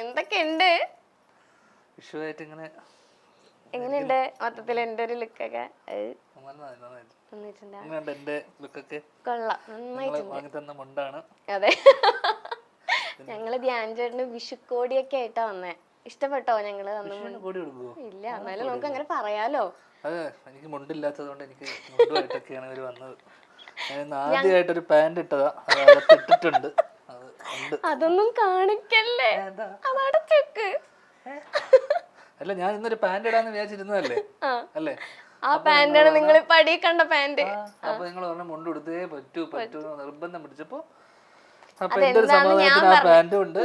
എന്തൊക്കെയുണ്ട്? വിഷുവായിട്ട് ഇങ്ങനെ എങ്ങനെയുണ്ട് മൊത്തത്തിൽ എന്റെ ഒരു ലുക്കൊക്കെ? കൊള്ളാം, നന്നായിട്ടുണ്ട്. അതെ, ഞങ്ങള് ധ്യാൻ ചേട്ടന് വിഷുക്കോടിയൊക്കെ ആയിട്ടാ വന്നേ. ഇഷ്ടപ്പെട്ടോ ഞങ്ങള് തന്നു? ഇല്ല, എന്നാലും നമുക്ക് അങ്ങനെ പറയാലോ. അതെ, എനിക്ക് മുണ്ടില്ലാത്തതുകൊണ്ട് എനിക്ക് മുണ്ടുമായിട്ടൊക്കെയാണ് ഇവര് വന്നത്. ആദ്യമായിട്ടൊരു പാന്റ് ഇട്ടതാ, ഇട്ടിട്ടുണ്ട്. അതൊന്നും കാണിക്കല്ലേ, അതടച്ചേക്ക്. അല്ല, ഞാൻ ഇന്നൊരു പാന്റ് ഇടാന്ന് വിചാരിച്ചിരുന്നതല്ലേ അല്ലേ? ആ പാന്റാണ് നിങ്ങൾ ഇപ്പൊ അടി കണ്ട പാന്റ്. അപ്പൊ നിങ്ങൾ പറഞ്ഞ മുണ്ട് എടുത്തേ പറ്റൂ നിർബന്ധം പിടിച്ചപ്പോ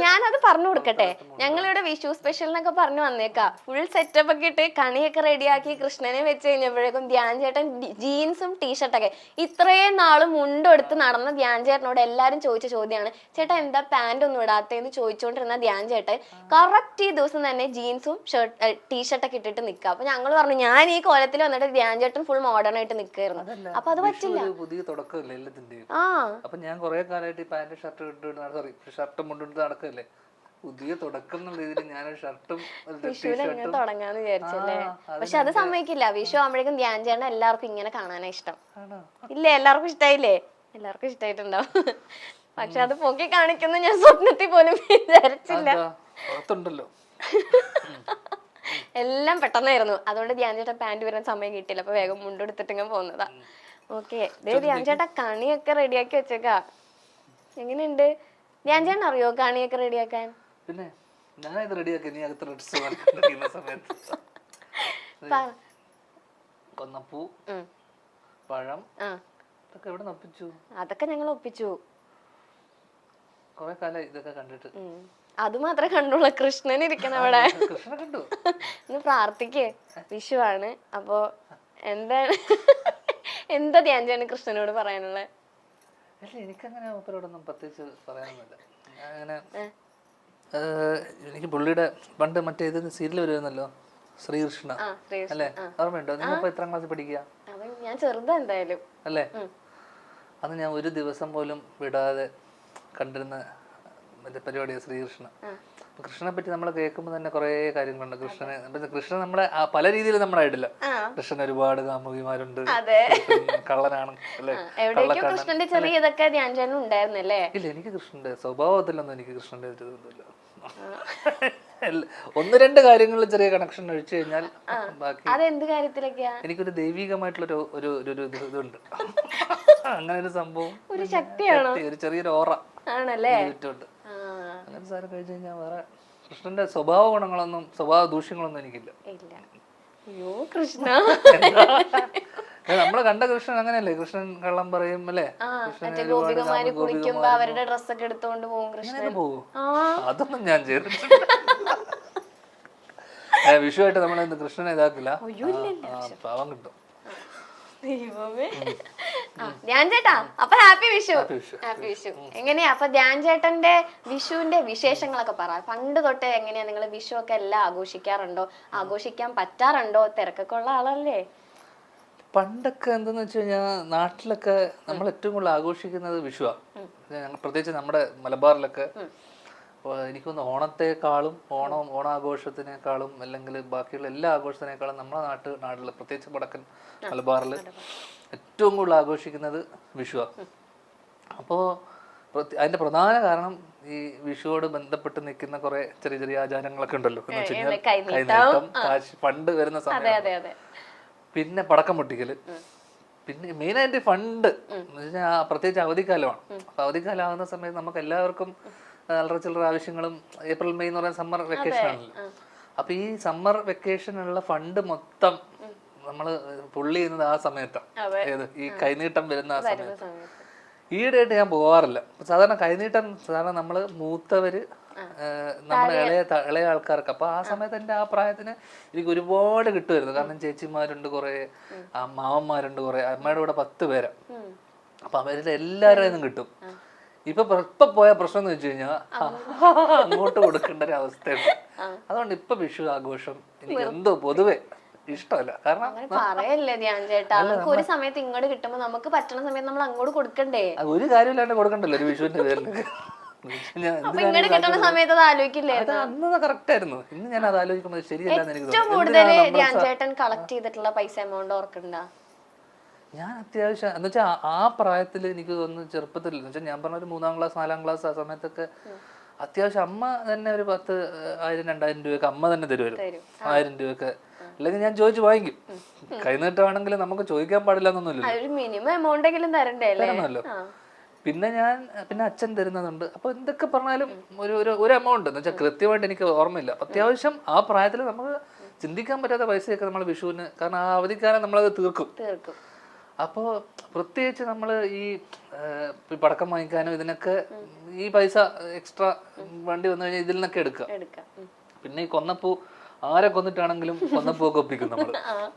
ഞാനത് പറഞ്ഞു കൊടുക്കട്ടെ. ഞങ്ങളിവിടെ വിഷു സ്പെഷ്യൽ എന്നൊക്കെ പറഞ്ഞു വന്നേക്കാ. ഫുൾ സെറ്റപ്പ് ഒക്കെ ഇട്ട് കണിയൊക്കെ റെഡിയാക്കി കൃഷ്ണനെ വെച്ച് കഴിഞ്ഞപ്പോഴേക്കും ധ്യാൻ ചേട്ടൻ ജീൻസും ടീഷർട്ടൊക്കെ. ഇത്രയും നാളും മുണ്ടെടുത്ത് നടന്ന ധ്യാൻ ചേട്ടനോട് എല്ലാരും ചോദിച്ച ചോദ്യമാണ്, ചേട്ടാ എന്താ പാന്റ് ഒന്നും ഇടാത്തേന്ന് ചോദിച്ചുകൊണ്ടിരുന്ന ധ്യാൻ ചേട്ടൻ കറക്റ്റ് ഈ ദിവസം തന്നെ ജീൻസും ടീഷർട്ടൊക്കെ ഇട്ടിട്ട് നിൽക്കുക. അപ്പൊ ഞങ്ങൾ പറഞ്ഞു, ഞാൻ ഈ കോലത്തിൽ വന്നിട്ട് ധ്യാൻ ചേട്ടൻ ഫുൾ മോഡേൺ ആയിട്ട് നിൽക്കായിരുന്നു. അപ്പൊ അത് പറ്റില്ല. പുതിയ തുടക്കമല്ലേ എല്ലാത്തിന്റെയും. അപ്പൊ ഞാൻ കുറെ കാലമായിട്ട് ഈ പാന്റ് ഷർട്ടും മുണ്ടിട്ട് നടക്കല്ലേ. പുതിയ തുടക്കം എന്നുള്ള രീതിയിൽ ഞാനൊരു ഷർട്ടും വിഷുവിന് തുടങ്ങാന്ന് വിചാരിച്ചല്ലേ. പക്ഷെ അത് സമ്മതിക്കില്ല. വിഷു ആകുമ്പോഴേക്കും ധ്യാൻ ചേട്ടൻ എല്ലാവർക്കും ഇങ്ങനെ കാണാനാ ഇഷ്ടം. ഇല്ലേ, എല്ലാവർക്കും ഇഷ്ടായില്ലേ? എല്ലാവർക്കും ഇഷ്ടായിട്ടുണ്ടാവും. പക്ഷെ അത് പൊക്കി കാണിക്കുന്ന ഞാൻ സ്വപ്നത്തിൽ പോലും വിചാരിച്ചില്ല. എല്ലാം പെട്ടെന്നായിരുന്നു. അതുകൊണ്ട് ധ്യാൻ ചേട്ടൻ പാന്റ് വരാൻ സമയം കിട്ടിയില്ല. അപ്പൊ വേഗം മുണ്ടെടുത്തിട്ട് ഇങ്ങനെ പോകുന്നതാ. ഓക്കെ, ധ്യാൻ ചേട്ടാ കണിയൊക്കെ റെഡിയാക്കി വെച്ചേക്കാ. എങ്ങനെയുണ്ട്? ധ്യാൻ ചേട്ടൻ അറിയോ കണിയൊക്കെ റെഡിയാക്കാൻ? പിന്നെ ഞാൻ റെഡിയാക്കി. നീ അകത്ത് കൊന്നപ്പൂ, പഴം അതൊക്കെ ഞങ്ങൾ ഒപ്പിച്ചു. കൊറേ കാലം ഇതൊക്കെ കണ്ടിട്ട്. അത് മാത്രമേ കണ്ടുള്ളൂ. കൃഷ്ണൻ ഇരിക്കണം അവിടെ. ഇന്ന് പ്രാർത്ഥിക്കേ, വിഷുവാണ്. അപ്പൊ എന്താണ് എന്താ ധ്യാൻ ചേട്ടന് കൃഷ്ണനോട് പറയാനുള്ളത്? എനിക്കങ്ങനെ മൂപ്പരോടൊന്നും പ്രത്യേകിച്ച് പറയാനൊന്നുമില്ല. അങ്ങനെ എനിക്ക് പുള്ളിയുടെ പണ്ട് മറ്റേ ഇത് സീരിയൽ വരുന്നല്ലോ, ശ്രീകൃഷ്ണ അല്ലേ, ഓർമ്മയുണ്ടോ? നിങ്ങളിപ്പോ എത്രാം ക്ലാസ്സിൽ പഠിക്കുക? ഞാൻ ചെറുതാ എന്തായാലും അല്ലേ. അന്ന് ഞാൻ ഒരു ദിവസം പോലും വിടാതെ കണ്ടിരുന്ന മറ്റേ പരിപാടിയാണ് ശ്രീകൃഷ്ണ. കൃഷ്ണനെ പറ്റി നമ്മൾ കേൾക്കുമ്പോൾ തന്നെ കുറെ കാര്യങ്ങളുണ്ട്. കൃഷ്ണൻ നമ്മളെ പല രീതിയിൽ നമ്മളായിട്ടില്ല. കൃഷ്ണൻ ഒരുപാട് കാമുകിമാരുണ്ട്, കള്ളനാണ് അല്ലേ. ഇല്ല, എനിക്ക് കൃഷ്ണന്റെ സ്വഭാവത്തിലൊന്നും എനിക്ക് കൃഷ്ണന്റെ ഇതൊന്നുമില്ല. ഒന്ന് രണ്ട് കാര്യങ്ങളിൽ ചെറിയ കണക്ഷൻ ഒഴിച്ചു കഴിഞ്ഞാൽ ബാക്കി എനിക്കൊരു ദൈവികമായിട്ടുള്ള ഒരു ഇതുണ്ട്. അങ്ങനെ ഒരു സംഭവം, ഒരു ചെറിയൊരു ഓറ ചുറ്റുണ്ട്. അങ്ങനെ സാധനം കഴിച്ചു കഴിഞ്ഞാൽ വേറെ കൃഷ്ണന്റെ സ്വഭാവ ഗുണങ്ങളൊന്നും സ്വഭാവ ദൂഷ്യങ്ങളൊന്നും എനിക്കില്ല. നമ്മള് കണ്ട കൃഷ്ണൻ അങ്ങനെയല്ലേ. കൃഷ്ണൻ കള്ളം പറയും അല്ലേ. പോകും. അതൊന്നും ഞാൻ ചെയ്തിട്ടില്ല. വിഷുവായിട്ട് നമ്മളെ കൃഷ്ണനെ ഇതാക്കില്ല. പാവം കിട്ടും. ധ്യാൻ ചേട്ടാ, അപ്പൊ ഹാപ്പി വിഷു. ഹാപ്പി വിഷു. എങ്ങനെയാ അപ്പൊ ധ്യാൻ ചേട്ടന്റെ വിഷുവിന്റെ വിശേഷങ്ങളൊക്കെ പറ. പണ്ട് തൊട്ടേ എങ്ങനെയാ നിങ്ങൾ വിഷു ഒക്കെ എല്ലാം ആഘോഷിക്കാറുണ്ടോ? ആഘോഷിക്കാൻ പറ്റാറുണ്ടോ? തിരക്കൊക്കെ ഉള്ള ആളല്ലേ. പണ്ടൊക്കെ എന്താന്ന് വെച്ച് കഴിഞ്ഞാൽ നാട്ടിലൊക്കെ നമ്മൾ ഏറ്റവും കൂടുതൽ ആഘോഷിക്കുന്നത് വിഷുവാണ്. പ്രത്യേകിച്ച് നമ്മുടെ മലബാറിലൊക്കെ എനിക്കൊന്ന് ഓണത്തെക്കാളും ഓണാഘോഷത്തിനേക്കാളും അല്ലെങ്കിൽ ബാക്കിയുള്ള എല്ലാ ആഘോഷത്തിനേക്കാളും നമ്മളെ നാട്ടിൽ പ്രത്യേകിച്ച് വടക്കൻ മലബാറിൽ ഏറ്റവും കൂടുതൽ ആഘോഷിക്കുന്നത് വിഷുവാണ്. അപ്പോൾ അതിന്റെ പ്രധാന കാരണം ഈ വിഷുവോട് ബന്ധപ്പെട്ട് നിൽക്കുന്ന കുറെ ചെറിയ ചെറിയ ആചാരങ്ങളൊക്കെ ഉണ്ടല്ലോ. എന്ന് വെച്ച് കഴിഞ്ഞാൽ കൈനീട്ടം, കാശ് ഫണ്ട് വരുന്ന സമയം, പിന്നെ പടക്കം പൊട്ടിക്കല്, പിന്നെ മെയിനായിട്ട് ഫണ്ട് എന്ന് വെച്ചാൽ പ്രത്യേകിച്ച് അവധിക്കാലമാണ്. അപ്പൊ അവധിക്കാലം ആകുന്ന സമയത്ത് നമുക്ക് എല്ലാവർക്കും അല്ലറ ചില്ലറ ആവശ്യങ്ങളും, ഏപ്രിൽ മെയ് എന്ന് പറയുന്ന സമ്മർ വെക്കേഷൻ ആണല്ലോ. അപ്പൊ ഈ സമ്മർ വെക്കേഷനുള്ള ഫണ്ട് മൊത്തം നമ്മള് പുള്ളി ചെയ്യുന്നത് ആ സമയത്താണ്. ഏത് ഈ കൈനീട്ടം വരുന്ന ആ സമയത്ത്. ഈയിടെയായിട്ട് ഞാൻ പോവാറില്ല. സാധാരണ കൈനീട്ടം നമ്മള് മൂത്തവര്, നമ്മുടെ ഇളയ ആൾക്കാർക്ക്. അപ്പൊ ആ സമയത്ത് എന്റെ ആ പ്രായത്തിന് എനിക്ക് ഒരുപാട് കിട്ടുമായിരുന്നു. കാരണം ചേച്ചിമാരുണ്ട് കുറെ, മാമന്മാരുണ്ട് കുറെ, അമ്മയുടെ കൂടെ 10 പേരാ. അപ്പൊ അവരുടെ എല്ലാവരും കിട്ടും. ഇപ്പൊ പോയ പ്രശ്നം എന്ന് വെച്ച് കഴിഞ്ഞാൽ അങ്ങോട്ട് കൊടുക്കേണ്ട ഒരു അവസ്ഥയുണ്ട്. അതുകൊണ്ട് ഇപ്പൊ വിഷു ആഘോഷം എനിക്ക് എന്തോ പൊതുവെ ഇഷ്ടമല്ല. കാരണം പറയല്ലേ ധ്യാൻ ചേട്ടാ, നമുക്ക് ഒരു സമയത്ത് ഇങ്ങോട്ട് കിട്ടുമ്പോ നമുക്ക് പറ്റണ സമയത്ത് നമ്മൾ അങ്ങോട്ട് കൊടുക്കണ്ടേ? ഒരു കാര്യമില്ലാണ്ട് കൊടുക്കണ്ടല്ലോ ഒരു വിഷുവിന്റെ പേരിൽ. അപ്പൊ ഇങ്ങോട്ട് കിട്ടുന്ന സമയത്ത് അത് ആലോചിക്കില്ലേ? അത് അന്ന് കറക്റ്റ് ആയിരുന്നു. ഇന്ന് ഞാൻ അത് ആലോചിക്കുമ്പോൾ ശരിയല്ലെന്ന് എനിക്ക് ഏറ്റവും കൂടുതൽ ധ്യാൻ ചേട്ടൻ കളക്ട് ചെയ്തിട്ടുള്ള പൈസ എമൗണ്ട് ഓർക്കണ്ട? ഞാൻ അത്യാവശ്യം എന്ന് വെച്ചാൽ ആ പ്രായത്തിൽ എനിക്ക് തോന്നുന്നു ചെറുപ്പത്തിൽ എന്ന് വെച്ചാൽ ഞാൻ പറഞ്ഞ ഒരു 3-ാം ക്ലാസ് 4-ാം ക്ലാസ് ആ സമയത്തൊക്കെ അത്യാവശ്യം അമ്മ തന്നെ ഒരു 10,000-2,000 രൂപയൊക്കെ അമ്മ തന്നെ തരുമായിരുന്നു. 1000 രൂപയൊക്കെ അല്ലെങ്കിൽ ഞാൻ ചോദിച്ചു വാങ്ങിക്കും. കൈനീട്ടമാണെങ്കിൽ നമുക്ക് ചോദിക്കാൻ പാടില്ല എന്നൊന്നുമില്ല, മിനിമം എമൗണ്ട് എങ്കിലും തരണമല്ലോ. പിന്നെ അച്ഛൻ തരുന്നതുണ്ട്. അപ്പൊ എന്തൊക്കെ പറഞ്ഞാലും ഒരു എമൗണ്ട് എന്ന് വെച്ചാൽ കൃത്യമായിട്ട് എനിക്ക് ഓർമ്മയില്ല. അത്യാവശ്യം ആ പ്രായത്തിൽ നമുക്ക് ചിന്തിക്കാൻ പറ്റാത്ത പൈസയൊക്കെ നമ്മൾ വിഷുവിന്, കാരണം ആ അവധിക്കാലം നമ്മളത് തീർക്കും. അപ്പോൾ പ്രത്യേകിച്ച് നമ്മൾ ഈ പടക്കം വാങ്ങിക്കാനും ഇതിനൊക്കെ ഈ പൈസ എക്സ്ട്രാ വണ്ടി വന്നു കഴിഞ്ഞാൽ ഇതിൽ നിന്നൊക്കെ എടുക്കുക. പിന്നെ ഈ കൊന്നപ്പൂ ആരെ കൊന്നിട്ടാണെങ്കിലും കൊന്നപ്പൂ ഒക്കെ ഒപ്പിക്കും നമ്മൾ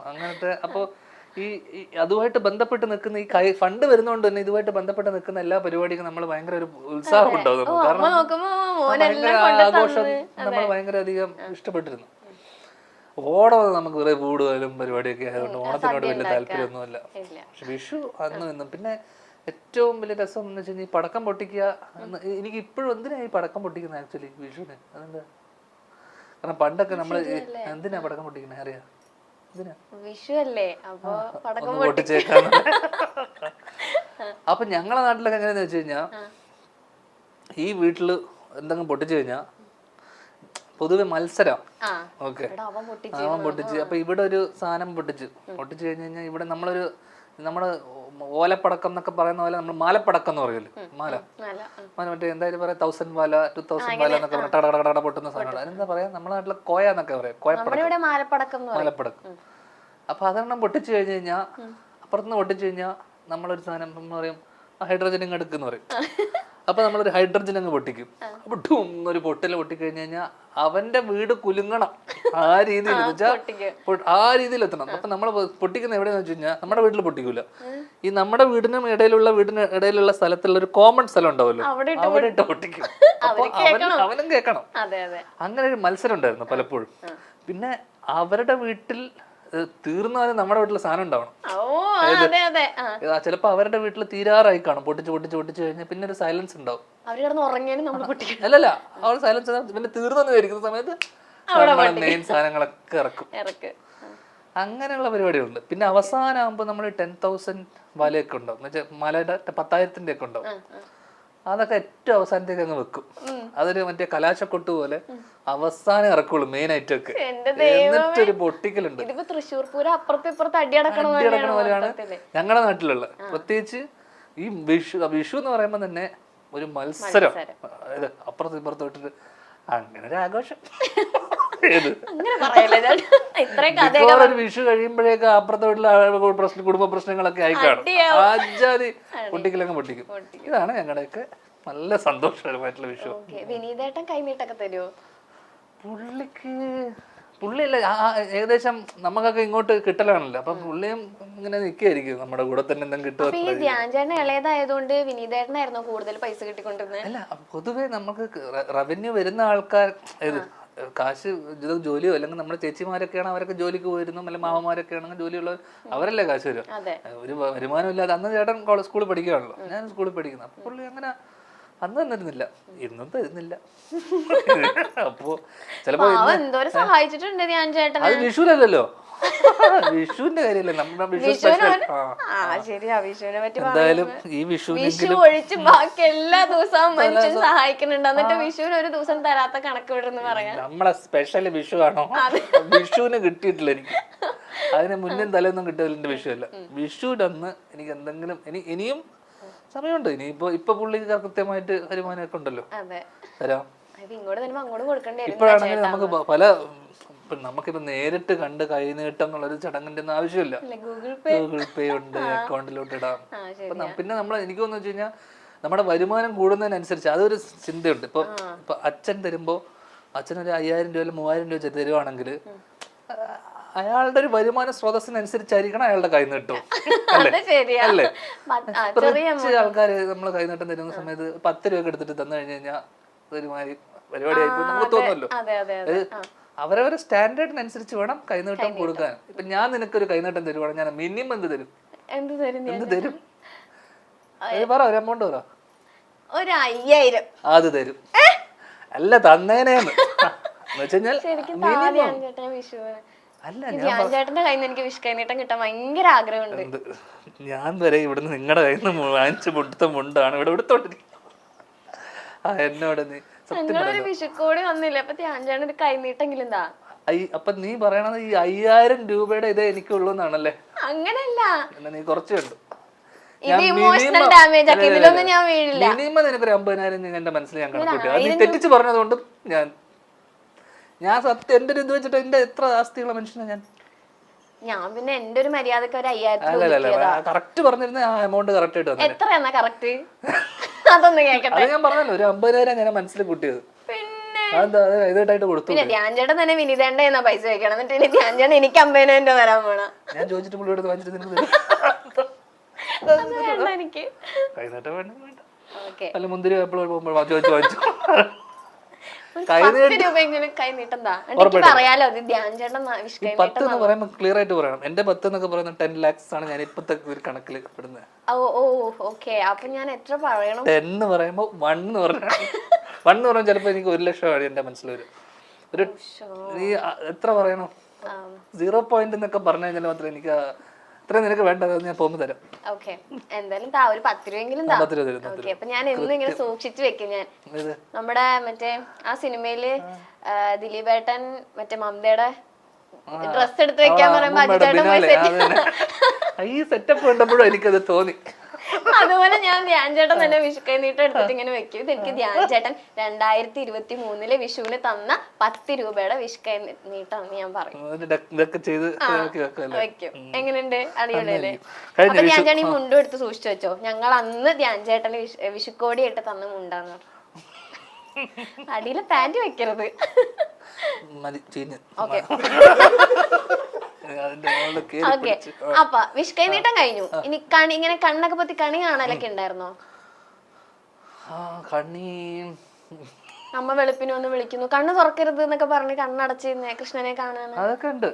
അങ്ങനത്തെ. അപ്പോൾ ഈ അതുമായിട്ട് ബന്ധപ്പെട്ട് നിൽക്കുന്ന ഈ ഫണ്ട് വരുന്നതുകൊണ്ട് തന്നെ ഇതുമായിട്ട് ബന്ധപ്പെട്ട് നിൽക്കുന്ന എല്ലാ പരിപാടിക്കും നമ്മൾ ഭയങ്കര ഒരു ഉത്സാഹം ഉണ്ടാവും. കാരണം ഭയങ്കര ആഘോഷം നമ്മൾ ഭയങ്കര അധികം ഇഷ്ടപ്പെട്ടിരുന്നു. ഓണം നമുക്ക് കുറെ കൂടുതലും പരിപാടിയൊക്കെ ആയതുകൊണ്ട് ഓണത്തിനോട് വലിയ താല്പര്യമൊന്നുമില്ല. പക്ഷെ വിഷു അന്ന് ഇന്നും. പിന്നെ ഏറ്റവും വലിയ രസം എന്ന് വെച്ച് കഴിഞ്ഞാൽ ഈ പടക്കം പൊട്ടിക്കുക. എനിക്ക് ഇപ്പോഴും എന്തിനാ ഈ പടക്കം പൊട്ടിക്കുന്നത് ആക്ച്വലി വിഷുവിന്? അതെന്താ? കാരണം പണ്ടൊക്കെ നമ്മള് എന്തിനാ പടക്കം പൊട്ടിക്കുന്നത് അറിയാം? എന്തിനാ? വിഷു അല്ലേ, പൊട്ടിച്ചേക്കാന്ന്. അപ്പൊ ഞങ്ങളെ നാട്ടിലൊക്കെ എങ്ങനെയാന്ന് വെച്ച് കഴിഞ്ഞാ ഈ വീട്ടില് എന്തെങ്കിലും പൊട്ടിച്ചു കഴിഞ്ഞാ പൊതുവെ മത്സരം. ഓക്കെ, അവൻ പൊട്ടിച്ച്. അപ്പൊ ഇവിടെ ഒരു സാധനം പൊട്ടിച്ചു കഴിഞ്ഞു കഴിഞ്ഞാൽ ഇവിടെ നമ്മുടെ ഓലപ്പടക്കം എന്നൊക്കെ പറയുന്ന പോലെ നമ്മൾ മാലപ്പടക്കം എന്ന് പറയൂല്ലോ. മാല മറ്റേ എന്തായാലും പറയാം 1000 പാല 2000 പാല എന്നൊക്കെ പറയാം. ടടകട പൊട്ടുന്ന സാധനങ്ങൾ. അതിനെന്താ പറയാ? നമ്മുടെ നാട്ടിലെ കോയ എന്നൊക്കെ പറയാം. കോയപ്പടക്കം, മാലപ്പടക്കം. അപ്പൊ അതെണ്ണം പൊട്ടിച്ചു കഴിഞ്ഞു കഴിഞ്ഞാൽ അപ്പുറത്തുനിന്ന് പൊട്ടിച്ചു കഴിഞ്ഞാൽ നമ്മളൊരു സാധനം നമ്മൾ പറയും ഹൈഡ്രജൻ ഇങ്ങ് എടുക്കുന്ന പറയും. അപ്പൊ നമ്മളൊരു ഹൈഡ്രജൻ അങ്ങ് പൊട്ടിക്കും. അപ്പൊ ഡും ഒരു പൊട്ടല് പൊട്ടിക്കഴിഞ്ഞു കഴിഞ്ഞാൽ അവന്റെ വീട് കുലുങ്ങണം. ആ രീതിയിൽ ആ രീതിയിൽ എത്തണം. അപ്പൊ നമ്മൾ പൊട്ടിക്കുന്ന എവിടെയെന്ന് വെച്ച് കഴിഞ്ഞാൽ നമ്മുടെ വീട്ടിൽ പൊട്ടിക്കൂല. ഈ നമ്മുടെ വീടിനും ഇടയിലുള്ള സ്ഥലത്തുള്ള ഒരു കോമൺ സ്ഥലം ഉണ്ടാവുമല്ലോ, അവിടെ ഇട്ട് പൊട്ടിക്കും. അപ്പൊ അവനും കേൾക്കണം. അങ്ങനെ ഒരു മത്സരം ഉണ്ടായിരുന്നു പലപ്പോഴും. പിന്നെ അവരുടെ വീട്ടിൽ തീർന്നാലും നമ്മുടെ വീട്ടിൽ സാധനം ഉണ്ടാവണം. ചിലപ്പോ അവരുടെ വീട്ടിൽ തീരാറായി കാണും. പൊട്ടിച്ച് കഴിഞ്ഞാൽ പിന്നെ ഒരു സൈലൻസ് ഉണ്ടാവും. അല്ലല്ല, അവർ സൈലൻസ് പിന്നെ തീർന്നെന്ന് വിചാരിക്കുന്ന സമയത്ത് മെയിൻ സാധനങ്ങളൊക്കെ ഇറക്കും. അങ്ങനെയുള്ള പരിപാടികളുണ്ട്. പിന്നെ അവസാനമാകുമ്പോ നമ്മൾ 10,000 വലയൊക്കെ ഉണ്ടാവും. എന്നുവെച്ചാൽ മലയുടെ 10,000-ന്റെ ഒക്കെ ഉണ്ടാവും. അതൊക്കെ ഏറ്റവും അവസാനത്തേക്ക് അങ്ങ് വെക്കും. അതൊരു മറ്റേ കലാശക്കൊട്ട് പോലെ അവസാനം ഇറക്കുള്ളൂ മെയിൻ ഐറ്റം ഒക്കെ. എന്നിട്ടൊരു പൊട്ടിക്കലുണ്ട്. തൃശ്ശൂർ പൂരം അടിയടക്കണ പോലെയാണ് ഞങ്ങളുടെ നാട്ടിലുള്ള. പ്രത്യേകിച്ച് ഈ വിഷു എന്ന് പറയുമ്പോ തന്നെ ഒരു മത്സരം, അപ്പുറത്ത് ഇപ്പുറത്ത് വിട്ടിട്ട് അങ്ങനെ ഒരു ആഘോഷം. ഒരു വിഷു കഴിയുമ്പോഴേക്ക് അപ്പുറത്തെ വീട്ടിലെ കുടുംബ പ്രശ്നങ്ങളൊക്കെ ആയി കാണും. ആജാതി പൊട്ടിക്കലങ്ങ് പൊട്ടിക്കും. ഇതാണ് ഞങ്ങളുടെയൊക്കെ നല്ല സന്തോഷകരമായിട്ടുള്ള വിഷു. വിനീതേട്ടൻ കൈനീട്ടൊക്കെ തരുമോ? പുള്ളിയല്ല, ഏകദേശം നമുക്കൊക്കെ ഇങ്ങോട്ട് കിട്ടലാണല്ലോ. അപ്പൊ പുള്ളിയും ഇങ്ങനെ നിൽക്കുകയായിരിക്കും നമ്മുടെ കൂടെ തന്നെ എന്തെങ്കിലും കിട്ടുമോ. ധ്യാൻചേട്ടൻ ഇളയതായതുകൊണ്ട് വിനീതേട്ടനായിരുന്നു കൂടുതൽ പൈസ കിട്ടിക്കൊണ്ടിരുന്നത്. അല്ല, പൊതുവെ നമുക്ക് റവന്യൂ വരുന്ന ആൾക്കാർ കാശ് ജോലിയോ അല്ലെങ്കിൽ നമ്മുടെ ചേച്ചിമാരൊക്കെയാണ്, അവരൊക്കെ ജോലിക്ക് പോയിരുന്നു. അല്ലെങ്കിൽ മാമന്മാരൊക്കെ ആണെങ്കിൽ ജോലിയുള്ളവർ, അവരല്ലേ കാശ് വരും. ഒരു വരുമാനം ഇല്ലാതെ അന്ന് ചേട്ടൻ സ്കൂളിൽ പഠിക്കുകയാണല്ലോ, ഞാൻ സ്കൂളിൽ പഠിക്കുന്നത്. അപ്പൊ പുള്ളി അങ്ങനെ അന്ന് തന്നിരുന്നില്ല, ഇന്നും തരുന്നില്ല. അപ്പോ ചിലപ്പോ അത് വിഷുവിനല്ലോ, വിഷുവിന്റെ കാര്യമല്ലേ നമ്മുടെ എന്തായാലും ഈ വിഷുവിനെങ്കിലും ഒഴിച്ച് ബാക്കി എല്ലാ ദിവസവും മനുഷ്യൻ സഹായിക്കുന്നുണ്ട്. എന്നിട്ട് വിഷുവിന് ഒരു ദിവസം തരാത്ത കണക്ക് വിടുന്നു പറയാം. നമ്മളെ സ്പെഷ്യൽ വിഷു ആണോ? വിഷുവിന് കിട്ടിയിട്ടില്ല എനിക്ക്. അതിന് മുന്നും തലേന്നും കിട്ടിയതിന്റെ വിഷുവല്ല. വിഷുവിനന്ന് എനിക്ക് എന്തെങ്കിലും ഇനിയും സമയമുണ്ട്. ഇപ്പൊ പുള്ളിക്ക് കൃത്യമായിട്ട് വരുമാനമൊക്കെ ഉണ്ടല്ലോ, തരാം. ഇപ്പോഴാണെങ്കിൽ നമുക്ക് പല നമുക്കിപ്പോ നേരിട്ട് കണ്ട് കൈനീട്ടം എന്നുള്ളൊരു ചടങ്ങിന്റെ ഒന്നും ആവശ്യമില്ല. ഗൂഗിൾ പേ ഉണ്ട്, അക്കൗണ്ടിലോട്ട് ഇടാം. പിന്നെ നമ്മൾ എനിക്ക് തോന്നുന്നു വെച്ച് കഴിഞ്ഞാൽ നമ്മുടെ വരുമാനം കൂടുന്നതിനനുസരിച്ച് അതൊരു ചിന്തയുണ്ട്. ഇപ്പൊ അച്ഛൻ തരുമ്പോ അച്ഛനൊരു 5,000 രൂപ 3,000 രൂപ തരുവാണെങ്കിൽ അയാളുടെ ഒരു വരുമാന സ്രോതസ്സിനനുസരിച്ചായിരിക്കണം അയാളുടെ കൈനീട്ടം. അല്ലേ? കുറച്ച് ആൾക്കാര് നമ്മള് കൈനീട്ടം തരുന്ന സമയത്ത് 10 രൂപ എടുത്തിട്ട് തന്നു കഴിഞ്ഞു കഴിഞ്ഞാൽ ഒരുമാതിരി പരിപാടിയായിപ്പോ നമുക്ക് തോന്നുമല്ലോ. അവരവരെ സ്റ്റാൻഡേർഡിനനുസരിച്ച് വേണം കൈനീട്ടം കൊടുക്കാൻ. ഇപ്പൊ ഞാൻ നിനക്കൊരു കൈനീട്ടം തരുവാണെങ്കിൽ ഞാൻ മിനിമം എന്ത് തരും? പറ, ഒരു എമൗണ്ട് പറ. ഒരു 5000 അത് തരും. അല്ല തന്നേനേന്ന് എന്നുവെച്ചുകഴിഞ്ഞാൽ ശരിക്കും ധ്യാൻ ചേട്ടനെ വിഷു അല്ല ധ്യാൻ ചേട്ടന്റെ കയ്യിൽ നിന്ന് എനിക്ക് വിഷു കൈനീട്ടം കിട്ടാൻ ഭയങ്കര ആഗ്രഹമുണ്ട്. ഞാൻ വരെ ഇവിടുന്ന് നിങ്ങളുടെ കയ്യിൽ നിന്ന് വാങ്ങിച്ച് മുടുത്ത മുണ്ടാണ് ഇവിടെ എടുത്തോണ്ടിരിക്കുന്നത്. എന്നോട് നീ ഞങ്ങളൊരു വിഷുക്കോടി വന്നില്ല, അപ്പൊ ധ്യാൻ ചേട്ടൻ ഒരു കൈനീട്ടെങ്കിലും എന്താ? അപ്പൊ നീ പറയണത് ഈ 5000 രൂപയുടെ ഇതേ എനിക്കുള്ളൂ എന്നാണല്ലേ? അങ്ങനല്ല, നീ കുറച്ച് കണ്ടു. ഇത് ഇമോഷണൽ ഡാമേജ് ആക്കി, ഇതിലൊന്നും ഞാൻ വീഴില്ല. മിനിമം നിനക്കൊരു 50,000 എന്റെ മനസ്സിൽ ഞാൻ കണക്കൂട്ടി. അത് നീ തെറ്റിച്ച് പറഞ്ഞതുകൊണ്ട് ഞാൻ സത്യം എന്റെ ഇത് വെച്ചിട്ട് എന്റെ എത്ര ആസ്തിയുള്ള മനുഷ്യനാ ഞാൻ പിന്നെ എന്റെ ഒരു മര്യാദക്ക് ഒരു 5000 കറക്റ്റ് പറഞ്ഞിരുന്ന ആ എമൗണ്ട് കറക്റ്റ് ആയിട്ട് വന്നു. എത്രയാ കറക്റ്റ്? അതൊന്ന് കേക്കട്ടെ. അത് ഞാൻ പറഞ്ഞല്ലോ, ഒരു 50,000 ഞാൻ മനസ്സിൽ കൂട്ടിയത്. പിന്നെ ഇതായിട്ട് കൊടുത്തു. പിന്നെ ധ്യാൻ ചേട്ടൻ തന്നെ വിനിതേണ്ട എന്നാ പൈസ വെക്കണം, എന്നിട്ട് ഇനി ധ്യാൻ ചേട്ടൻ എനിക്ക് 50,000 രൂപ തരാൻ പോണ. ഞാൻ ചോദിച്ചിട്ട് പുള്ളിയോട് വാങ്ങിച്ചിട്ട് എനിക്ക് കൈനീട്ടം വേണ്ട വേണ്ട. ഓക്കെ, അല്ല മുന്തിരി എപ്പോഴും പോകുമ്പോൾ ചോദിച്ചു വാങ്ങിച്ചു. 10 രൂപയെങ്കിലും കൈനീട്ടെന്താ പറയാലോ. അത് ധ്യാൻ ചേട്ടൻ 10 എന്ന് പറയുമ്പോൾ ക്ലിയർ ആയിട്ട് പറയണം. എന്റെ 10 എന്നൊക്കെ പറയുന്നത് 10 lakhs ആണ് ഞാൻ ഇപ്പത്തെ ഒരു കണക്കിൽ പെടുന്നത്. ഓ ഓക്കെ, അപ്പൊ ഞാൻ എത്ര പറയണം? 10 എന്ന് പറയുമ്പോ 1 എന്ന് പറയുമ്പോൾ ചിലപ്പോ എനിക്ക് 1 ലക്ഷം എന്റെ മനസ്സിൽ വരും. ഒരു നീ എത്ര പറയണം? 0 പോയിന്റ് എന്നൊക്കെ പറഞ്ഞു കഴിഞ്ഞാൽ മാത്രമേ എനിക്ക് ഇത്രയും നിനക്ക് വേണ്ടത് ഞാൻ പോകുമ്പോ തരാം. ഓക്കെ, എന്തായാലും ഒരു 10 രൂപയെങ്കിലും. ഓക്കെ, അപ്പൊ ഞാൻ എന്നും ഇങ്ങനെ സൂക്ഷിച്ചു വെക്കും. ഞാൻ നമ്മുടെ മറ്റേ ആ സിനിമയില് ദിലീപേട്ടൻ മറ്റേ മമതയുടെ ഡ്രസ് എടുത്ത് വെക്കാൻ പറയുമ്പോ ഈ സെറ്റപ്പ് കണ്ടപ്പോഴും എനിക്കത് തോന്നി. അതുപോലെ ഞാൻ ധ്യാൻ ചേട്ടൻ തന്നെ വിഷു കൈനീട്ടം എടുത്തിട്ട് ഇങ്ങനെ വെക്കും. ഇതെനിക്ക് ധ്യാൻ ചേട്ടൻ 2023 വിഷുവിന് തന്ന 10 രൂപയുടെ വിഷു കൈനീട്ടാന്ന് ഞാൻ പറയും. വെക്കും. എങ്ങനെയുണ്ട്? അടിപൊളിയല്ലേ? അപ്പൊ ധ്യാൻ ചേട്ടൻ ഈ മുണ്ടും എടുത്ത് സൂക്ഷിച്ചു വെച്ചോ. ഞങ്ങൾ അന്ന് ധ്യാൻ ചേട്ടന് വിഷുക്കോടി ഇട്ട് തന്ന മുണ്ടാന്ന്. അടിയില് പാന്റ് വെക്കരുത്. ഓക്കെ, അപ്പൊ വിഷു കൈനീട്ടം കഴിഞ്ഞു. ഇനി കണി, ഇങ്ങനെ കണ്ണൊക്കെ പൊത്തി കണി കാണലൊക്കെ ഉണ്ടായിരുന്നോ? കണ്ണി അമ്മ വെളുപ്പിന് വന്ന് വിളിക്കുന്നു, കണ്ണ് തുറക്കരുത് എന്നൊക്കെ പറഞ്ഞ് കണ്ണടച്ചിരുന്നേ കൃഷ്ണനെ കാണാൻ. അതൊക്കെ ഉണ്ട്.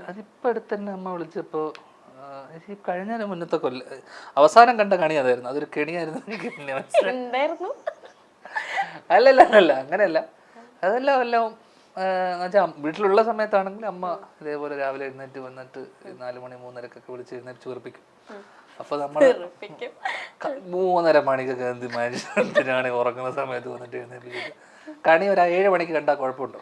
അതിപ്പോ അടുത്ത് തന്നെ അമ്മ വിളിച്ചപ്പോ കഴിഞ്ഞ മുന്നത്തെ അവസാനം കണ്ട കണി അതായിരുന്നു. അതൊരു കെണിയായിരുന്നു. എനിക്ക് പിന്നെ എന്തായിരുന്നു? അല്ലല്ല അങ്ങനെയല്ല. അതെല്ലാം എല്ലാം വീട്ടിലുള്ള സമയത്താണെങ്കിൽ അമ്മ ഇതേപോലെ രാവിലെ എഴുന്നേറ്റ് വന്നിട്ട് 4 മണി 3:30 വിളിച്ച് എഴുന്നേറ്റ് ചേർപ്പിക്കും. അപ്പൊ നമ്മൾ 3:30 മണിക്കൊക്കെ എന്തിനാണ് ഉറങ്ങുന്ന സമയത്ത് വന്നിട്ട് എഴുന്നേൽപ്പിച്ചിട്ട് കണി ഒരു 7 മണിക്ക് കണ്ടാൽ കുഴപ്പമുണ്ടോ?